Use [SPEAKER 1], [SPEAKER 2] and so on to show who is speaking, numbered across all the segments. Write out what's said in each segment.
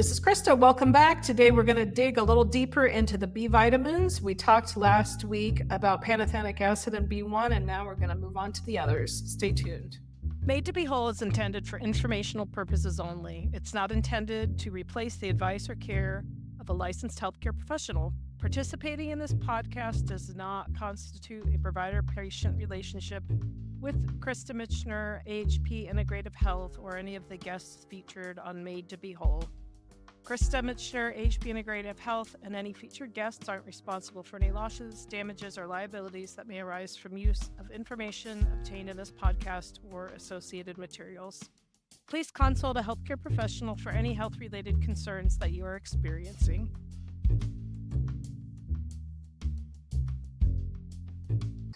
[SPEAKER 1] This is Krista. Welcome back. Today we're going to dig a little deeper into the B vitamins. We talked last week about pantothenic acid and B1, and now we're going to move on to the others. Stay tuned.
[SPEAKER 2] Made to be Whole is intended for informational purposes only. It's not intended to replace the advice or care of a licensed healthcare professional. Participating in this podcast does not constitute a provider-patient relationship with Krista Michener, AHP Integrative Health, or any of the guests featured on Made to be Whole. Krista Michener, AHP Integrative Health, and any featured guests aren't responsible for any losses, damages, or liabilities that may arise from use of information obtained in this podcast or associated materials. Please consult a healthcare professional for any health-related concerns that you are experiencing.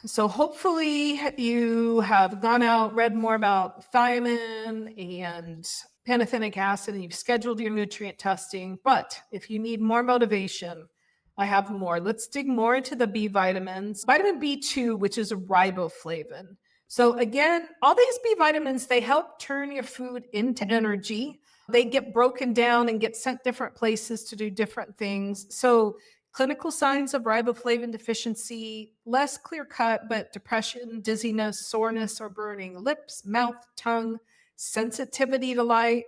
[SPEAKER 1] So hopefully you have gone out, read more about thiamine and pantothenic acid, and you've scheduled your nutrient testing. But if you need more motivation, I have more. Let's dig more into the B vitamins. Vitamin B2, which is a riboflavin. So again, all these B vitamins, they help turn your food into energy. They get broken down and get sent different places to do different things. So clinical signs of riboflavin deficiency, less clear cut, but depression, dizziness, soreness or burning, lips, mouth, tongue, sensitivity to light,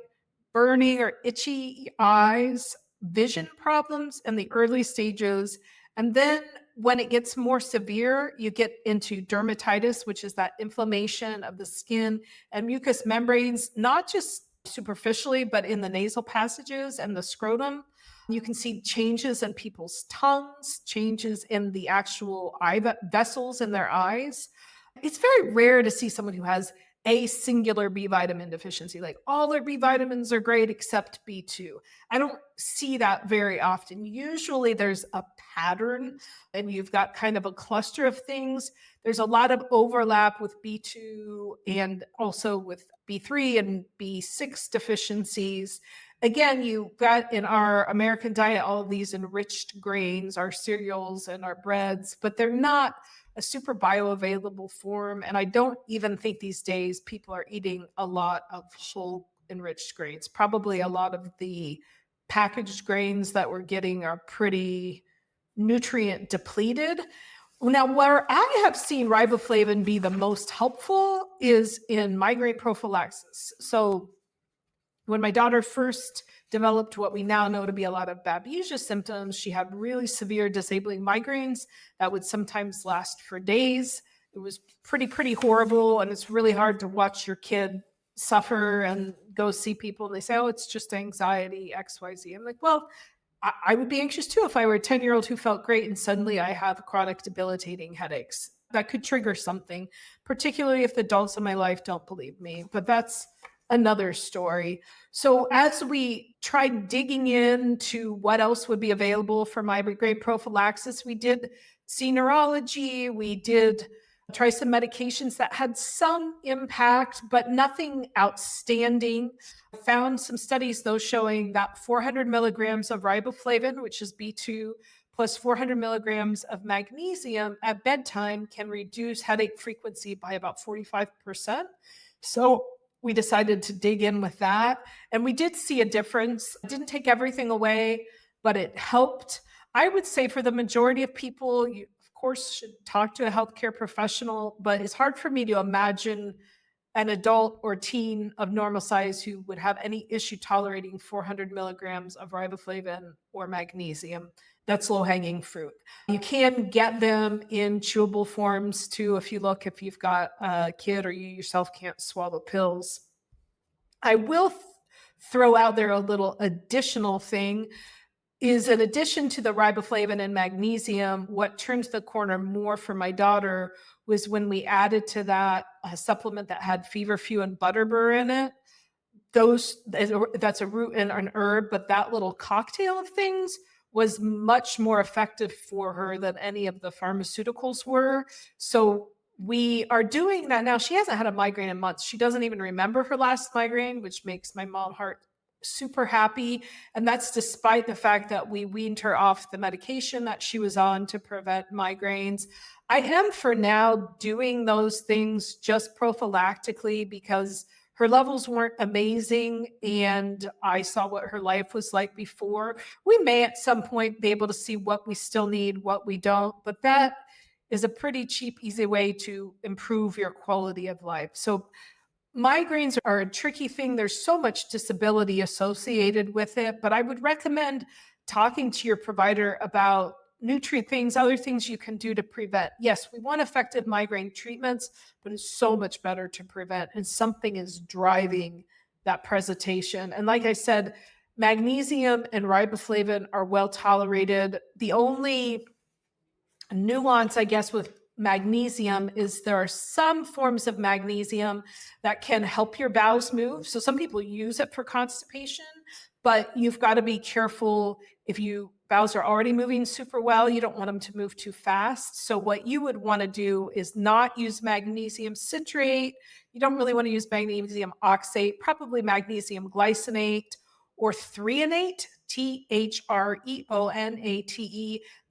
[SPEAKER 1] burning or itchy eyes, vision problems in the early stages. And then when it gets more severe, you get into dermatitis, which is that inflammation of the skin and mucous membranes, not just superficially, but in the nasal passages and the scrotum. You can see changes in people's tongues, changes in the actual eye vessels in their eyes. It's very rare to see someone who has a singular B vitamin deficiency, like all their B vitamins are great except B2. I don't see that very often. Usually there's a pattern and you've got kind of a cluster of things. There's a lot of overlap with B2 and also with B3 and B6 deficiencies. Again, you got in our American diet all of these enriched grains, our cereals and our breads, but they're not a super bioavailable form. And I don't even think these days people are eating a lot of whole enriched grains. Probably a lot of the packaged grains that we're getting are pretty nutrient depleted. Now, where I have seen riboflavin be the most helpful is in migraine prophylaxis. So when my daughter first developed what we now know to be a lot of babesia symptoms, she had really severe disabling migraines that would sometimes last for days. It was pretty horrible. And it's really hard to watch your kid suffer and go see people. And they say, oh, it's just anxiety, XYZ. I'm like, well, I would be anxious too if I were a 10-year-old who felt great and suddenly I have chronic debilitating headaches. That could trigger something, particularly if the adults in my life don't believe me. But that's another story. So as we tried digging into what else would be available for migraine prophylaxis, we did see neurology, we did try some medications that had some impact, but nothing outstanding. I found some studies though showing that 400 milligrams of riboflavin, which is B2, plus 400 milligrams of magnesium at bedtime can reduce headache frequency by about 45%. So we decided to dig in with that. And we did see a difference. It didn't take everything away, but it helped. I would say for the majority of people, you, of course, should talk to a healthcare professional, but it's hard for me to imagine an adult or teen of normal size who would have any issue tolerating 400 milligrams of riboflavin or magnesium. That's low-hanging fruit. You can get them in chewable forms too if you've got a kid or you yourself can't swallow pills. I will throw out there a little additional thing is in addition to the riboflavin and magnesium, what turned the corner more for my daughter was when we added to that a supplement that had feverfew and butterbur in it. That's a root and an herb, but that little cocktail of things was much more effective for her than any of the pharmaceuticals were. So we are doing that now. She hasn't had a migraine in months. She doesn't even remember her last migraine, which makes my mom heart super happy. And that's despite the fact that we weaned her off the medication that she was on to prevent migraines. I am for now doing those things just prophylactically because her levels weren't amazing, and I saw what her life was like before. We may at some point be able to see what we still need, what we don't, but that is a pretty cheap, easy way to improve your quality of life. So migraines are a tricky thing. There's so much disability associated with it, but I would recommend talking to your provider about nutrient things, other things you can do to prevent. Yes, we want effective migraine treatments, but it's so much better to prevent, and something is driving that presentation. And like I said, magnesium and riboflavin are well tolerated. The only nuance, I guess, with magnesium is there are some forms of magnesium that can help your bowels move. So some people use it for constipation, but you've got to be careful. If you bowels are already moving super well, you don't want them to move too fast. So what you would want to do is not use magnesium citrate. You don't really want to use magnesium oxate, probably magnesium glycinate or threonate, Threonate.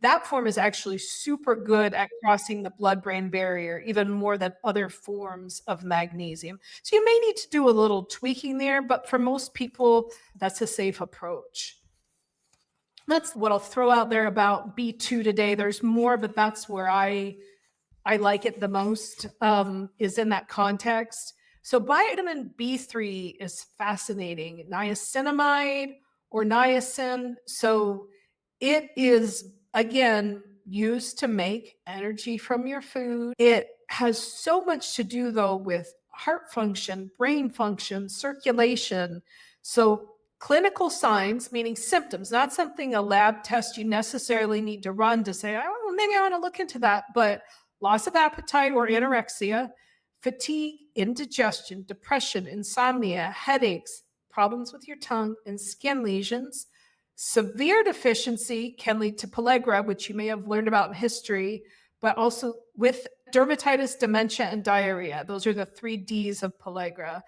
[SPEAKER 1] That form is actually super good at crossing the blood-brain barrier, even more than other forms of magnesium. So you may need to do a little tweaking there, but for most people, that's a safe approach. That's what I'll throw out there about B2 today. There's more, but that's where I like it the most, is in that context. So vitamin B3 is fascinating. Niacinamide or niacin. So it is, again, used to make energy from your food. It has so much to do, though, with heart function, brain function, circulation. So clinical signs, meaning symptoms, not something a lab test you necessarily need to run to say, oh, maybe I want to look into that, but loss of appetite or anorexia, fatigue, indigestion, depression, insomnia, headaches, problems with your tongue, and skin lesions. Severe deficiency can lead to pellagra, which you may have learned about in history, but also with dermatitis, dementia, and diarrhea. Those are the 3 Ds of pellagra.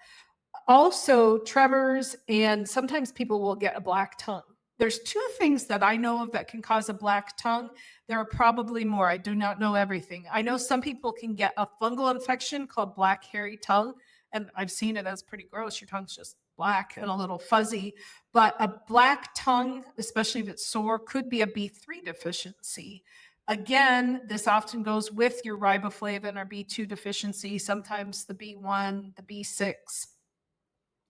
[SPEAKER 1] Also, tremors, and sometimes people will get a black tongue. There's 2 things that I know of that can cause a black tongue. There are probably more. I do not know everything. I know some people can get a fungal infection called black hairy tongue, and I've seen it as pretty gross. Your tongue's just black and a little fuzzy. But a black tongue, especially if it's sore, could be a B3 deficiency. Again, this often goes with your riboflavin or B2 deficiency, sometimes the B1, the B6.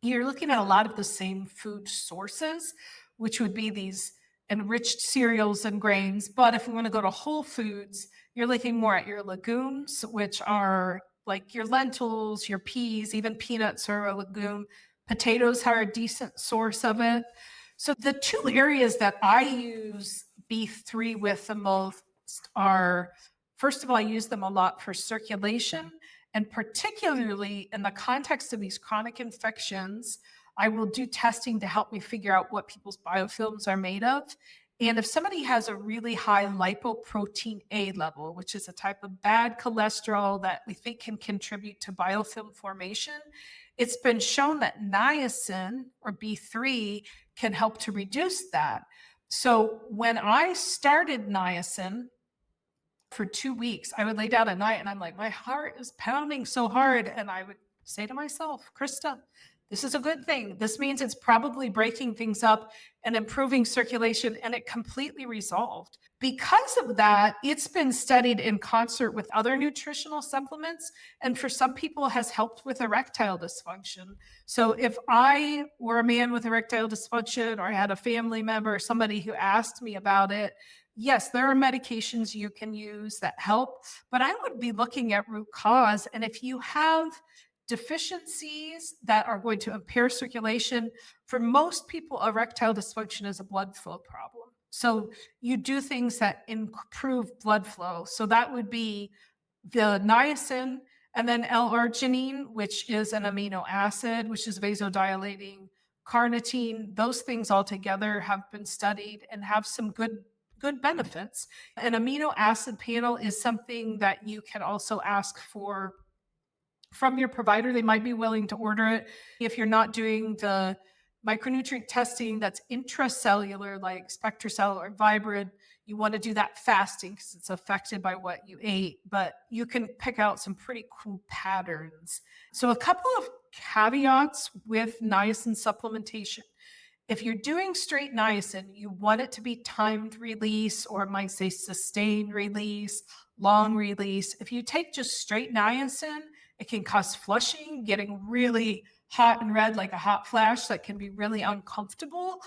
[SPEAKER 1] You're looking at a lot of the same food sources, which would be these enriched cereals and grains. But if we want to go to whole foods, you're looking more at your legumes, which are like your lentils, your peas, even peanuts are a legume. Potatoes are a decent source of it. So the 2 areas that I use B3 with the most are, first of all, I use them a lot for circulation. And particularly in the context of these chronic infections, I will do testing to help me figure out what people's biofilms are made of. And if somebody has a really high lipoprotein A level, which is a type of bad cholesterol that we think can contribute to biofilm formation, it's been shown that niacin or B3 can help to reduce that. So when I started niacin, for 2 weeks, I would lay down at night and I'm like, my heart is pounding so hard. And I would say to myself, Krista, this is a good thing. This means it's probably breaking things up and improving circulation, and it completely resolved. Because of that, it's been studied in concert with other nutritional supplements, and for some people has helped with erectile dysfunction. So if I were a man with erectile dysfunction, or I had a family member or somebody who asked me about it, yes, there are medications you can use that help, but I would be looking at root cause. And if you have deficiencies that are going to impair circulation, for most people, erectile dysfunction is a blood flow problem. So you do things that improve blood flow. So that would be the niacin, and then L-arginine, which is an amino acid, which is vasodilating, carnitine. Those things all together have been studied and have some good benefits. An amino acid panel is something that you can also ask for from your provider. They might be willing to order it. If you're not doing the micronutrient testing that's intracellular, like SpectraCell or Vibrid, you want to do that fasting because it's affected by what you ate, but you can pick out some pretty cool patterns. So a couple of caveats with niacin supplementation. If you're doing straight niacin, you want it to be timed release, or it might say sustained release, long release. If you take just straight niacin, it can cause flushing, getting really hot and red like a hot flash that can be really uncomfortable.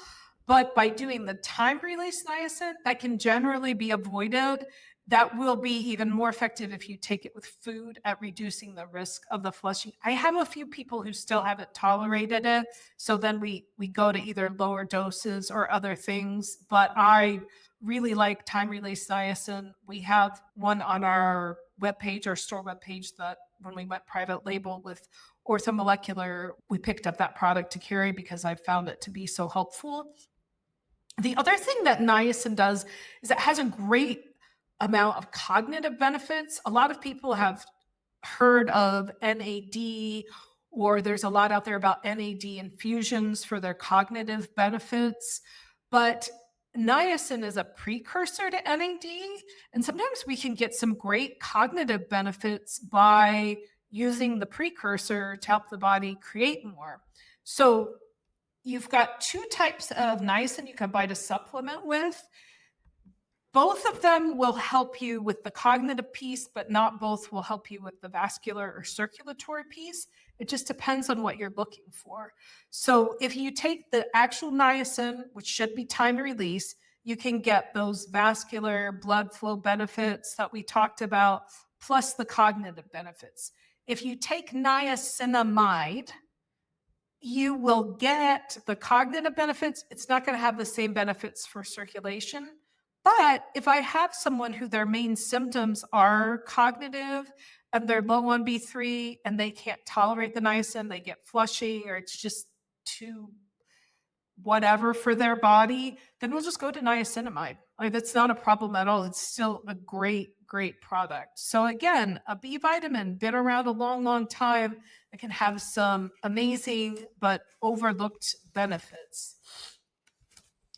[SPEAKER 1] But by doing the time release niacin, that can generally be avoided. That will be even more effective if you take it with food at reducing the risk of the flushing. I have a few people who still haven't tolerated it. So then we go to either lower doses or other things. But I really like time release niacin. We have one on our webpage, our store webpage, that when we went private label with Orthomolecular, we picked up that product to carry because I found it to be so helpful. The other thing that niacin does is it has a great amount of cognitive benefits. A lot of people have heard of NAD, or there's a lot out there about NAD infusions for their cognitive benefits. But niacin is a precursor to NAD, and sometimes we can get some great cognitive benefits by using the precursor to help the body create more. So you've got two types of niacin you can buy to supplement with. Both of them will help you with the cognitive piece, but not both will help you with the vascular or circulatory piece. It just depends on what you're looking for. So if you take the actual niacin, which should be time release, you can get those vascular blood flow benefits that we talked about, plus the cognitive benefits. If you take niacinamide, you will get the cognitive benefits. It's not going to have the same benefits for circulation. But if I have someone who their main symptoms are cognitive and they're low on B3 and they can't tolerate the niacin, they get flushing, or it's just too whatever for their body, then we'll just go to niacinamide. Like, that's not a problem at all. It's still a great product. So again, a B vitamin been around a long time. It can have some amazing but overlooked benefits.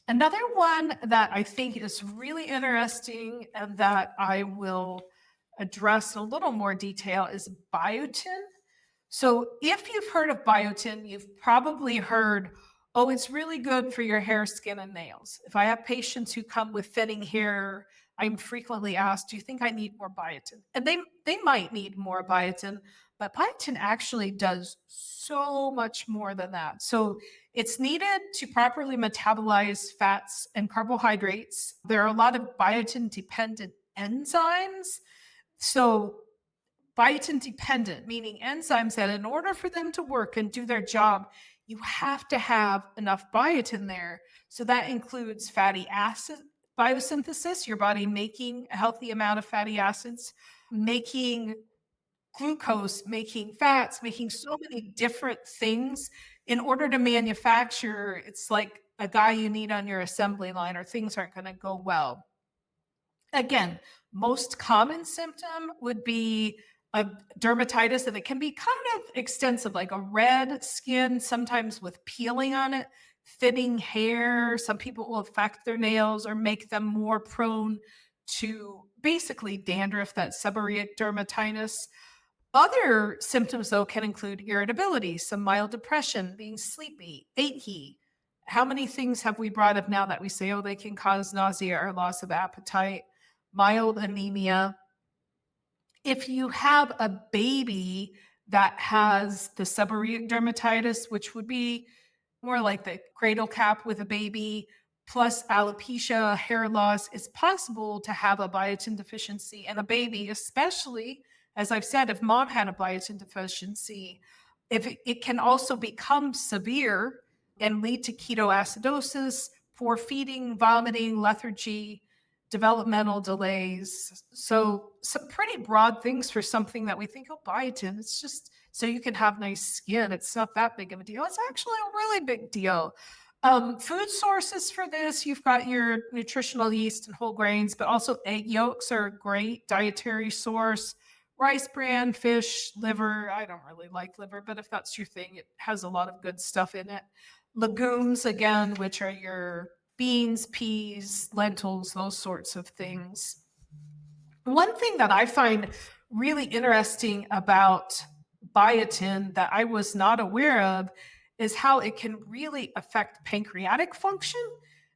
[SPEAKER 1] Another one that I think is really interesting and that I will address in a little more detail is biotin. So if you've heard of biotin, you've probably heard, oh, it's really good for your hair, skin, and nails. If I have patients who come with thinning hair, I'm frequently asked, do you think I need more biotin? And they might need more biotin, but biotin actually does so much more than that. So it's needed to properly metabolize fats and carbohydrates. There are a lot of biotin-dependent enzymes. So biotin-dependent, meaning enzymes that in order for them to work and do their job, you have to have enough biotin there. So that includes fatty acid biosynthesis, your body making a healthy amount of fatty acids, making glucose, making fats, making so many different things in order to manufacture. It's like a guy you need on your assembly line, or things aren't going to go well. Again, most common symptom would be a dermatitis, and it can be kind of extensive, like a red skin, sometimes with peeling on it, thinning hair. Some people will affect their nails or make them more prone to basically dandruff, that seborrheic dermatitis. Other symptoms, though, can include irritability, some mild depression, being sleepy, achy. How many things have we brought up now that we say, oh, they can cause nausea or loss of appetite, mild anemia? If you have a baby that has the seborrheic dermatitis, which would be more like the cradle cap with a baby, plus alopecia, hair loss, it's possible to have a biotin deficiency in a baby, especially, as I've said, if mom had a biotin deficiency. If it can also become severe and lead to ketoacidosis, poor feeding, vomiting, lethargy, developmental delays. So some pretty broad things for something that we think, oh, biotin, it's just so you can have nice skin. It's not that big of a deal. It's actually a really big deal. Food sources for this, you've got your nutritional yeast and whole grains, but also egg yolks are a great dietary source. Rice bran, fish, liver. I don't really like liver, but if that's your thing, it has a lot of good stuff in it. Legumes, again, which are your beans, peas, lentils, those sorts of things. One thing that I find really interesting about biotin that I was not aware of is how it can really affect pancreatic function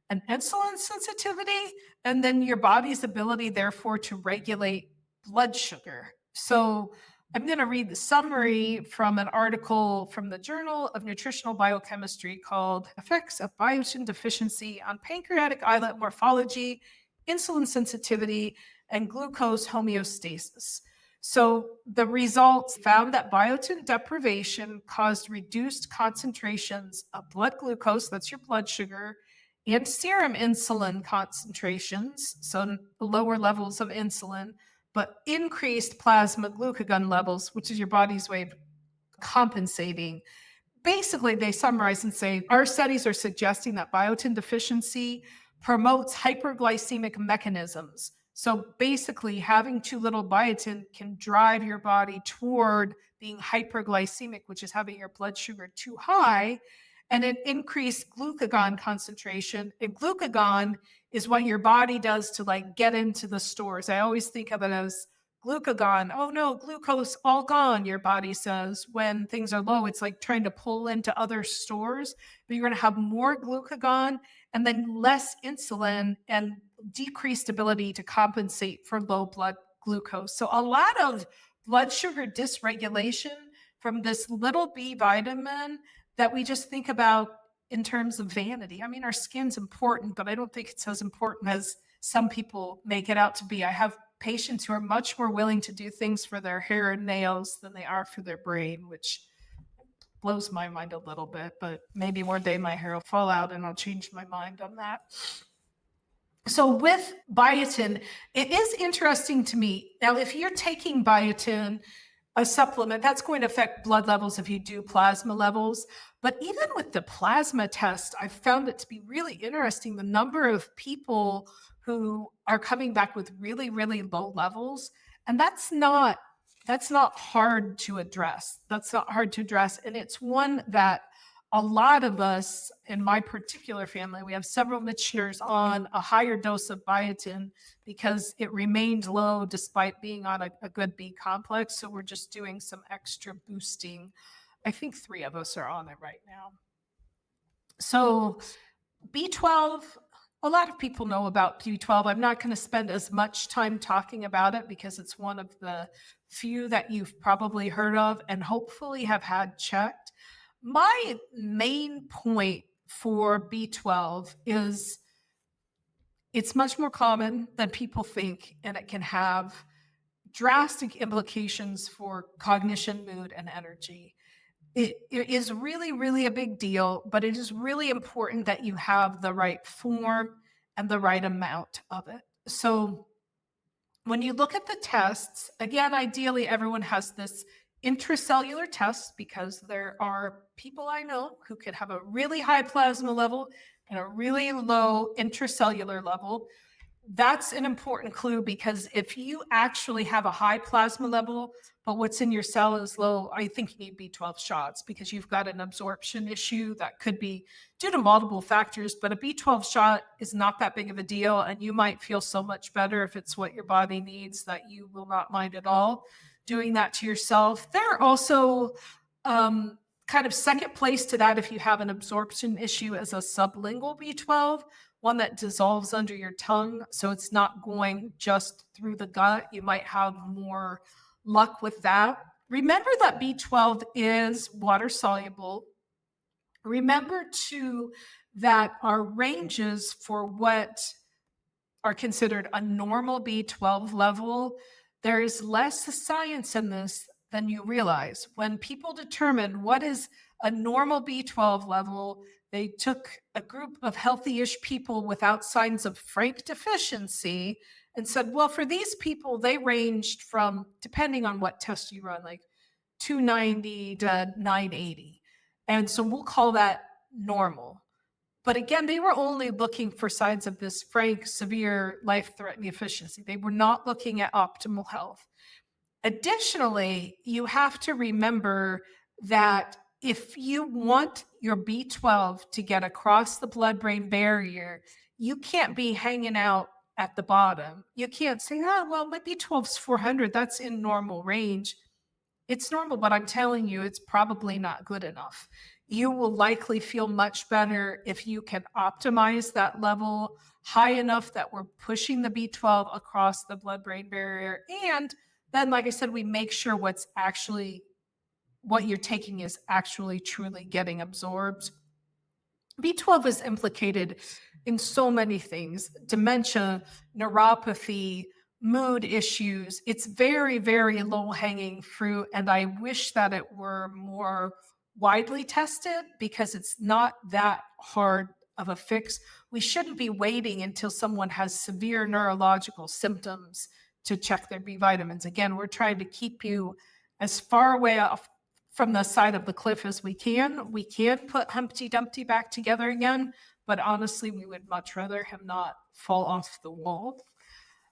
[SPEAKER 1] and insulin sensitivity, and then your body's ability, therefore, to regulate blood sugar. So I'm going to read the summary from an article from the Journal of Nutritional Biochemistry called Effects of Biotin Deficiency on Pancreatic Islet Morphology, Insulin Sensitivity, and Glucose Homeostasis. So the results found that biotin deprivation caused reduced concentrations of blood glucose, that's your blood sugar, and serum insulin concentrations, so lower levels of insulin, but increased plasma glucagon levels, which is your body's way of compensating. Basically, they summarize and say our studies are suggesting that biotin deficiency promotes hyperglycemic mechanisms. So basically, having too little biotin can drive your body toward being hyperglycemic, which is having your blood sugar too high, and an increased glucagon concentration. And glucagon is what your body does to like get into the stores. I always think of it as glucagon. Oh no, glucose all gone, your body says when things are low. It's like trying to pull into other stores, but you're going to have more glucagon and then less insulin and decreased ability to compensate for low blood glucose. So a lot of blood sugar dysregulation from this little B vitamin that we just think about in terms of vanity. I mean, our skin's important, but I don't think it's as important as some people make it out to be. I have patients who are much more willing to do things for their hair and nails than they are for their brain, which blows my mind a little bit, but maybe one day my hair will fall out and I'll change my mind on that. So with biotin, it is interesting to me. Now, if you're taking biotin, a supplement, that's going to affect blood levels if you do plasma levels. But even with the plasma test, I found it to be really interesting, the number of people who are coming back with really, really low levels. And that's not hard to address. That's not hard to address. And it's one that a lot of us in my particular family, we have several Micheners on a higher dose of biotin because it remained low despite being on a good B complex. So we're just doing some extra boosting. I think 3 of us are on it right now. So B12, a lot of people know about B12. I'm not going to spend as much time talking about it because it's one of the few that you've probably heard of and hopefully have had checked. My main point for B12 is it's much more common than people think, and it can have drastic implications for cognition, mood, and energy. It is really, really a big deal, but it is really important that you have the right form and the right amount of it. So when you look at the tests, again, ideally everyone has this intracellular test because there are people I know who could have a really high plasma level and a really low intracellular level. That's an important clue because if you actually have a high plasma level, but what's in your cell is low, I think you need B12 shots because you've got an absorption issue that could be due to multiple factors, but a B12 shot is not that big of a deal. And you might feel so much better if it's what your body needs that you will not mind at all doing that to yourself. There are also kind of second place to that if you have an absorption issue as a sublingual B12, one that dissolves under your tongue. So it's not going just through the gut. You might have more luck with that. Remember that B12 is water soluble. Remember too that our ranges for what are considered a normal B12 level, there is less science in this than you realize. When people determine what is a normal B12 level, they took a group of healthy-ish people without signs of frank deficiency and said, well, for these people, they ranged from, depending on what test you run, like 290 to 980. And so we'll call that normal. But again, they were only looking for signs of this frank, severe, life-threatening deficiency. They were not looking at optimal health. Additionally, you have to remember that if you want your B12 to get across the blood-brain barrier, you can't be hanging out at the bottom. You can't say, oh, well, my B12 is 400. That's in normal range. It's normal, but I'm telling you, it's probably not good enough. You will likely feel much better if you can optimize that level high enough that we're pushing the B12 across the blood-brain barrier. And then, like I said, we make sure what you're taking is actually truly getting absorbed. B12 is implicated in so many things: dementia, neuropathy, mood issues. It's very, very low hanging fruit. And I wish that it were more widely tested because it's not that hard of a fix. We shouldn't be waiting until someone has severe neurological symptoms to check their B vitamins. Again, we're trying to keep you as far away off from the side of the cliff as we can. We can put Humpty Dumpty back together again, but honestly, we would much rather him not fall off the wall.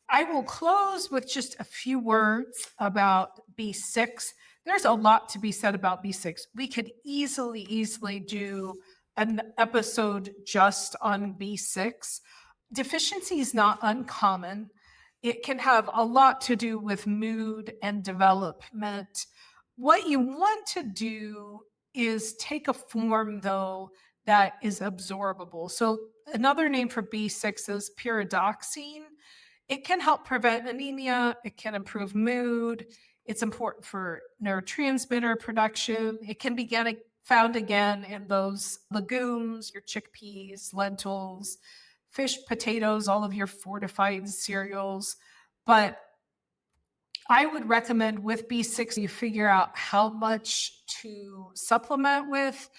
[SPEAKER 1] I will close with just a few words about B6. There's a lot to be said about B6. We could easily do an episode just on B6. Deficiency is not uncommon. It can have a lot to do with mood and development. What you want to do is take a form, though, that is absorbable. So another name for B6 is pyridoxine. It can help prevent anemia. It can improve mood. It's important for neurotransmitter production. It can be found again in those legumes, your chickpeas, lentils, fish, potatoes, all of your fortified cereals. But I would recommend with B6, you figure out how much to supplement with.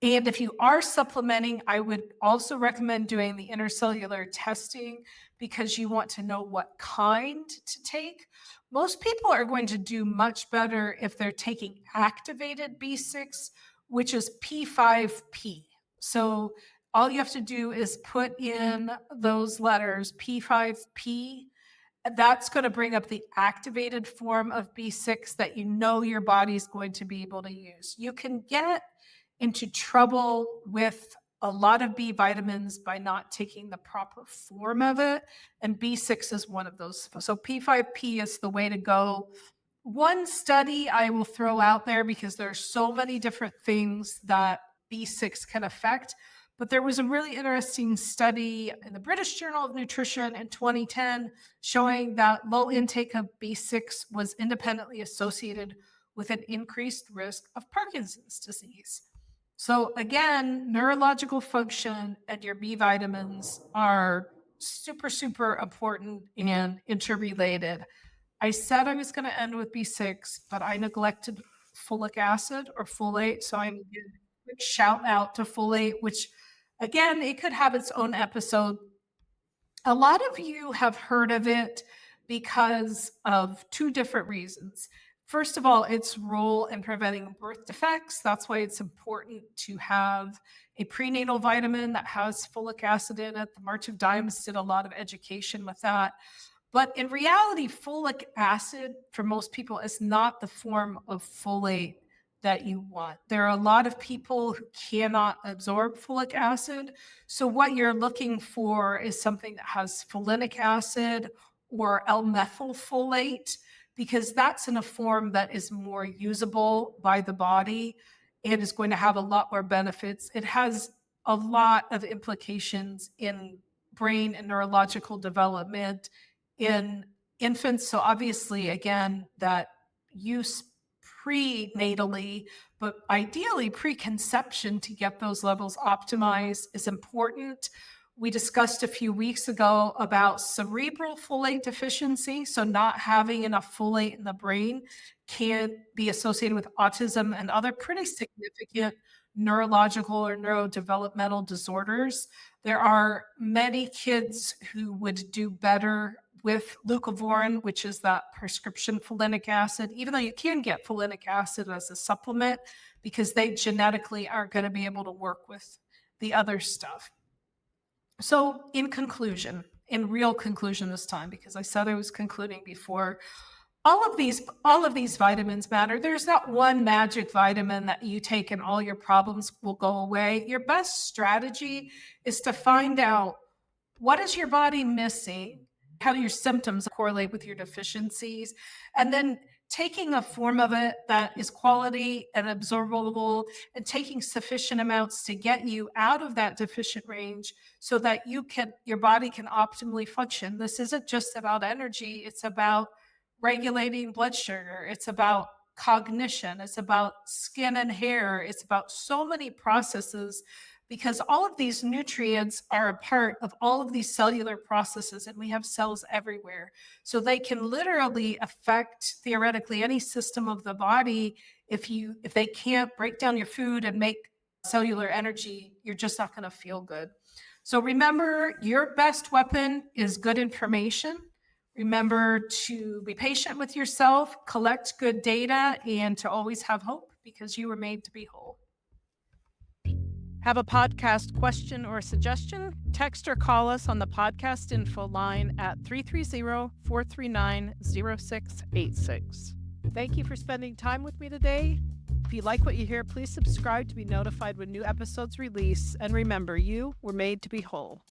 [SPEAKER 1] And if you are supplementing, I would also recommend doing the intercellular testing because you want to know what kind to take. Most people are going to do much better if they're taking activated B6, which is P5P. So all you have to do is put in those letters, P5P. That's going to bring up the activated form of B6 that you know your body's going to be able to use. You can get into trouble with a lot of B vitamins by not taking the proper form of it, and B6 is one of those. So P5P is the way to go. One study I will throw out there, because there are so many different things that B6 can affect, but there was a really interesting study in the British Journal of Nutrition in 2010 showing that low intake of B6 was independently associated with an increased risk of Parkinson's disease. So again, neurological function and your B vitamins are super important and interrelated. I said I was going to end with B6, but I neglected folic acid or folate. So I'm going to give a quick shout out to folate, which again, it could have its own episode. A lot of you have heard of it because of two different reasons. First of all, its role in preventing birth defects. That's why it's important to have a prenatal vitamin that has folic acid in it. The March of Dimes did a lot of education with that. But in reality, folic acid for most people is not the form of folate that you want. There are a lot of people who cannot absorb folic acid. So what you're looking for is something that has folinic acid or L-methylfolate, because that's in a form that is more usable by the body and is going to have a lot more benefits. It has a lot of implications in brain and neurological development in infants. So obviously, again, that use prenatally, but ideally preconception to get those levels optimized is important. We discussed a few weeks ago about cerebral folate deficiency. So not having enough folate in the brain can be associated with autism and other pretty significant neurological or neurodevelopmental disorders. There are many kids who would do better with leucovorin, which is that prescription folinic acid, even though you can get folinic acid as a supplement because they genetically aren't going to be able to work with the other stuff. So in real conclusion this time, because I said I was concluding before, all of these vitamins matter. There's not one magic vitamin that you take and all your problems will go away. Your best strategy is to find out what is your body missing, how do your symptoms correlate with your deficiencies, and then taking a form of it that is quality and absorbable and taking sufficient amounts to get you out of that deficient range so that your body can optimally function. This isn't just about energy, it's about regulating blood sugar, it's about cognition, it's about skin and hair, it's about so many processes, because all of these nutrients are a part of all of these cellular processes, and we have cells everywhere. So they can literally affect, theoretically, any system of the body. If they can't break down your food and make cellular energy, you're just not going to feel good. So remember, your best weapon is good information. Remember to be patient with yourself, collect good data, and to always have hope, because you were made to be whole.
[SPEAKER 2] Have a podcast question or suggestion? Text or call us on the podcast info line at 330-439-0686. Thank you for spending time with me today. If you like what you hear, please subscribe to be notified when new episodes release. And remember, you were made to be whole.